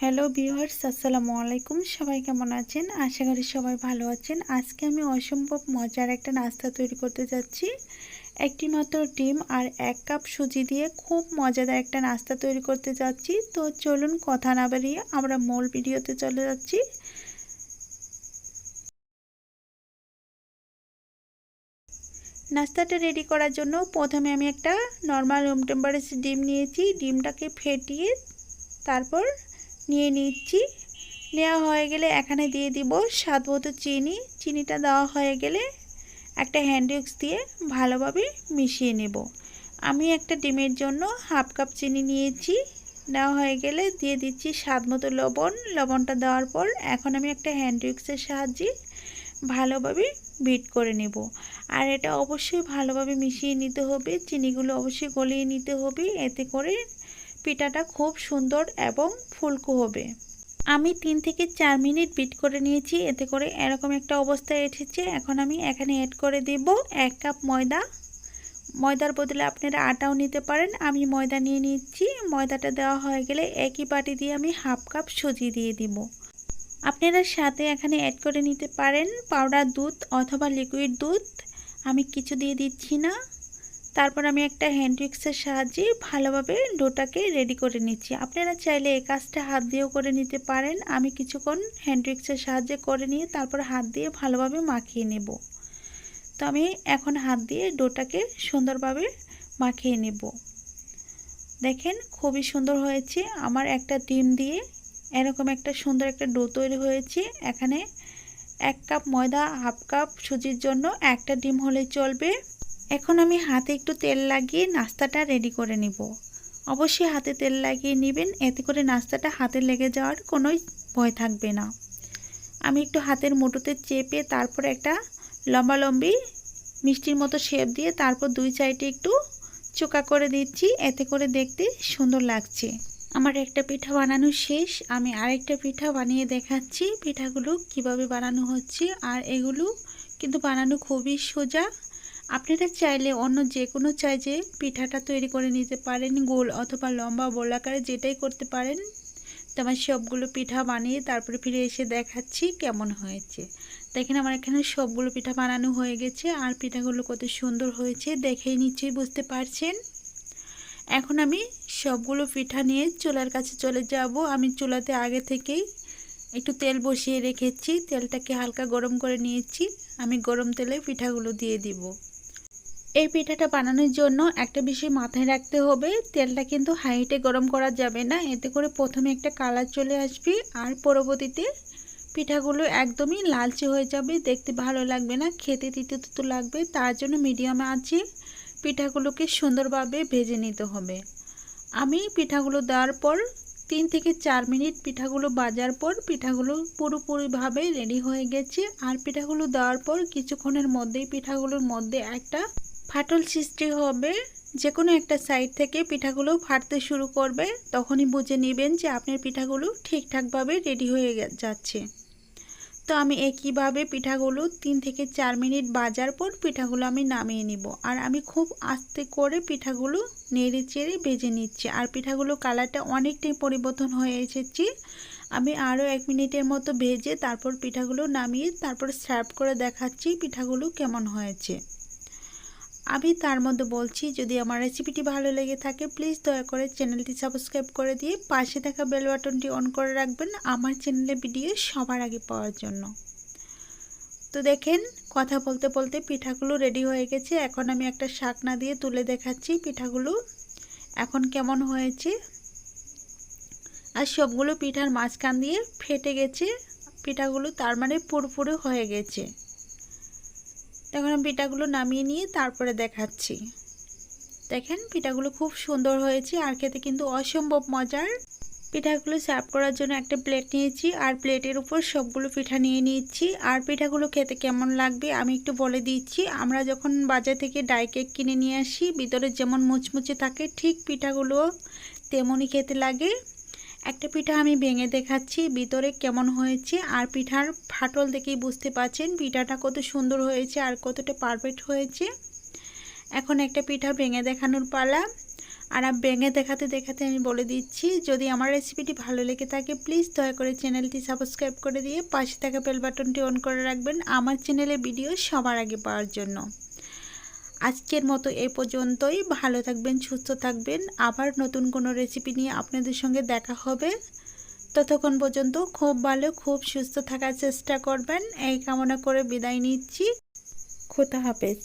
Hello viewers, আসসালামু আলাইকুম। সবাই কেমন আছেন? আশা করি সবাই ভালো আছেন। আজকে আমি অসম্ভব মজার একটা নাস্তা তৈরি করতে যাচ্ছি। একটি মাত্র ডিম আর 1 কাপ সুজি দিয়ে খুব মজাদার একটা নাস্তা তৈরি করতে যাচ্ছি। তো চলুন কথা না বাড়িয়ে আমরা মূল ভিডিওতে চলে যাচ্ছি। নাস্তাটা রেডি করার জন্য প্রথমে আমি একটা নর্মাল রুম টেম্পারেচার ডিম নিয়েছি। ডিমটাকে ফেটিয়ে তারপর নিয়ে নিচ্ছি। নেওয়া হয়ে গেলে এখানে দিয়ে দিব স্বাদ মতো চিনি। চিনিটা দেওয়া হয়ে গেলে একটা হ্যান্ড উইক্স দিয়ে ভালোভাবে মিশিয়ে নেব। আমি একটা ডিমের জন্য হাফ কাপ চিনি নিয়েছি। দেওয়া হয়ে গেলে দিয়ে দিচ্ছি স্বাদ মতো লবণ। লবণটা দেওয়ার পর এখন আমি একটা হ্যান্ড উইক্সের সাহায্যে ভালোভাবে বিট করে নেব। আর এটা অবশ্যই ভালোভাবে মিশিয়ে নিতে হবে। চিনিগুলো অবশ্যই গলিয়ে নিতে হবে, এতে করে পিঠাটা খুব সুন্দর এবং ফুলকো হবে। আমি 3 থেকে 4 মিনিট বিট করে নিয়েছি, এতে করে এরকম একটা অবস্থায় এসেছে। এখন আমি এখানে অ্যাড করে দেব 1 কাপ ময়দা। ময়দার বদলে আপনারা আটাও নিতে পারেন। আমি ময়দা নিয়ে নিচ্ছি। ময়দাটা দেওয়া হয়ে গেলে একই বাটি দিয়ে আমি হাফ কাপ সুজি দিয়ে দিব। আপনারা সাথে এখানে অ্যাড করে নিতে পারেন পাউডার দুধ অথবা লিকুইড দুধ। আমি কিছু দিয়ে দিচ্ছি না। তারপর আমি একটা হ্যান্ড উইক্সের সাহায্যে ভালোভাবে ডোটাকে রেডি করে নিচ্ছি। আপনারা চাইলে এই কাজটা হাত দিয়েও করে নিতে পারেন। আমি কিছুক্ষণ হ্যান্ড উইক্সের সাহায্যে করে নিয়ে তারপর হাত দিয়ে ভালোভাবে মাখিয়ে নেব। তো আমি এখন হাত দিয়ে ডোটাকে সুন্দরভাবে মাখিয়ে নেব। দেখেন খুবই সুন্দর হয়েছে। আমার একটা ডিম দিয়ে এরকম একটা সুন্দর একটা ডো তৈরি হয়েছে। এখানে 1 কাপ ময়দা হাফ কাপ সুজির জন্য একটা ডিম হলেই চলবে। এখন আমি হাতে একটু তেল লাগিয়ে নাস্তাটা রেডি করে নিব। অবশ্যই হাতে তেল লাগিয়ে নেবেন, এতে করে নাস্তাটা হাতে লেগে যাওয়ার কোনো ভয় থাকবে না। আমি একটু হাতের মুঠোতে চেপে তারপর একটা লম্বালম্বি মিষ্টির মতো শেপ দিয়ে তারপর দুই সাইডে একটু চোকা করে দিচ্ছি, এতে করে দেখতে সুন্দর লাগছে। আমার একটা পিঠা বানানো শেষ। আমি আরেকটা পিঠা বানিয়ে দেখাচ্ছি পিঠাগুলো কিভাবে বানানো হচ্ছে। আর এগুলো কিন্তু বানানো খুবই সোজা। আপনারা চাইলে অন্য যে কোনো সাইজে পিঠাটা তৈরি করে নিতে পারেন, গোল অথবা লম্বা গোলাকারে যেটাই করতে পারেন। তো আমার সবগুলো পিঠা বানিয়ে তারপরে ফিরে এসে দেখাচ্ছি কেমন হয়েছে। দেখেন আমার এখানে সবগুলো পিঠা বানানো হয়ে গেছে। আর পিঠাগুলো কত সুন্দর হয়েছে দেখেই নিশ্চয়ই বুঝতে পারছেন। এখন আমি সবগুলো পিঠা নিয়ে চুলার কাছে চলে যাব। আমি চুলাতে আগে থেকেই একটু তেল বসিয়ে রেখেছি। তেলটাকে হালকা গরম করে নিয়েছি। আমি গরম তেলে পিঠাগুলো দিয়ে দিব। এই পিঠাটা বানানোর জন্য একটা বিষয় মাথায় রাখতে হবে, তেলটা কিন্তু হাই হিটে গরম করা যাবে না, এতে করে প্রথমে একটা কালার চলে আসবে আর পরবর্তীতে পিঠাগুলো একদমই লালচে হয়ে যাবে, দেখতে ভালো লাগবে না, খেতে তিতো তিতো লাগবে। তার জন্য মিডিয়াম আঁচে পিঠাগুলোকে সুন্দরভাবে ভেজে নিতে হবে। আমি পিঠাগুলো দেওয়ার পর 3 থেকে 4 মিনিট পিঠাগুলো ভাজার পর পিঠাগুলো পুরোপুরিভাবে রেডি হয়ে গেছে। আর পিঠাগুলো দেওয়ার পর কিছুক্ষণের মধ্যেই পিঠাগুলোর মধ্যে একটা ফাটল সৃষ্টি হবে। যে কোনো একটা সাইড থেকে পিঠাগুলো ফাটতে শুরু করবে, তখনই বুঝে নেবেন যে আপনার পিঠাগুলো ঠিকঠাকভাবে রেডি হয়ে যাচ্ছে। তো আমি একইভাবে পিঠাগুলো 3 থেকে 4 মিনিট ভাজার পর পিঠাগুলো আমি নামিয়ে নিব। আর আমি খুব আস্তে করে পিঠাগুলো নেড়ে চেড়ে ভেজে নিচ্ছি। আর পিঠাগুলো কালারটা অনেকটাই পরিবর্তন হয়ে এসেছে। আমি আরও 1 মিনিটের মতো ভেজে তারপর পিঠাগুলো নামিয়ে তারপর সার্ভ করে দেখাচ্ছি পিঠাগুলো কেমন হয়েছে। আমি তার মধ্যে বলছি, যদি আমার রেসিপিটি ভালো লেগে থাকে প্লিজ দয়া করে চ্যানেলটি সাবস্ক্রাইব করে দিয়ে পাশে থাকা বেল বাটনটি অন করে রাখবেন আমার চ্যানেলে ভিডিও সবার আগে পাওয়ার জন্য। তো দেখেন কথা বলতে বলতে পিঠাগুলো রেডি হয়ে গেছে। এখন আমি একটা শাকনা দিয়ে তুলে দেখাচ্ছি পিঠাগুলো এখন কেমন হয়েছে। আর সবগুলো পিঠার মাঝখান দিয়ে ফেটে গেছে পিঠাগুলো, তার মানে পুরোপুরি হয়ে গেছে। এখন আমি পিঠাগুলো নামিয়ে নিয়ে তারপরে দেখাচ্ছি। দেখেন পিঠাগুলো খুব সুন্দর হয়েছে আর খেতে কিন্তু অসম্ভব মজার। পিঠাগুলো সার্ভ করার জন্য একটা প্লেট নিয়েছি আর প্লেটের উপর সবগুলো পিঠা নিয়ে নিচ্ছি। আর পিঠাগুলো খেতে কেমন লাগবে আমি একটু বলে দিচ্ছি। আমরা যখন বাজার থেকে ডাই কেক কিনে নিয়ে আসি, ভিতরে যেমন মুচমুচে থাকে ঠিক পিঠাগুলো তেমনই খেতে লাগে। একটা পিঠা আমি ভেঙে দেখাচ্ছি ভিতরে কেমন হয়েছে। আর পিঠার ফাটল দেখেই বুঝতে পারছেন পিঠাটা কত সুন্দর হয়েছে আর কতটা পারফেক্ট হয়েছে। এখন একটা পিঠা ভেঙে দেখানোর পালা। আর ভেঙে দেখাতে দেখাতে আমি বলে দিচ্ছি, যদি আমার রেসিপিটি ভালো লেগে থাকে প্লিজ দয়া করে চ্যানেলটি সাবস্ক্রাইব করে দিয়ে পাশে থাকা বেল বাটনটি অন করে রাখবেন আমার চ্যানেলে ভিডিও সবার আগে পাওয়ার জন্য। আজকের মতো এ পর্যন্তই। ভালো থাকবেন, সুস্থ থাকবেন। আবার নতুন কোনো রেসিপি নিয়ে আপনাদের সঙ্গে দেখা হবে। ততক্ষণ পর্যন্ত খুব ভালো, খুব সুস্থ থাকার চেষ্টা করবেন এই কামনা করে বিদায় নিচ্ছি। খোদা হাফেজ।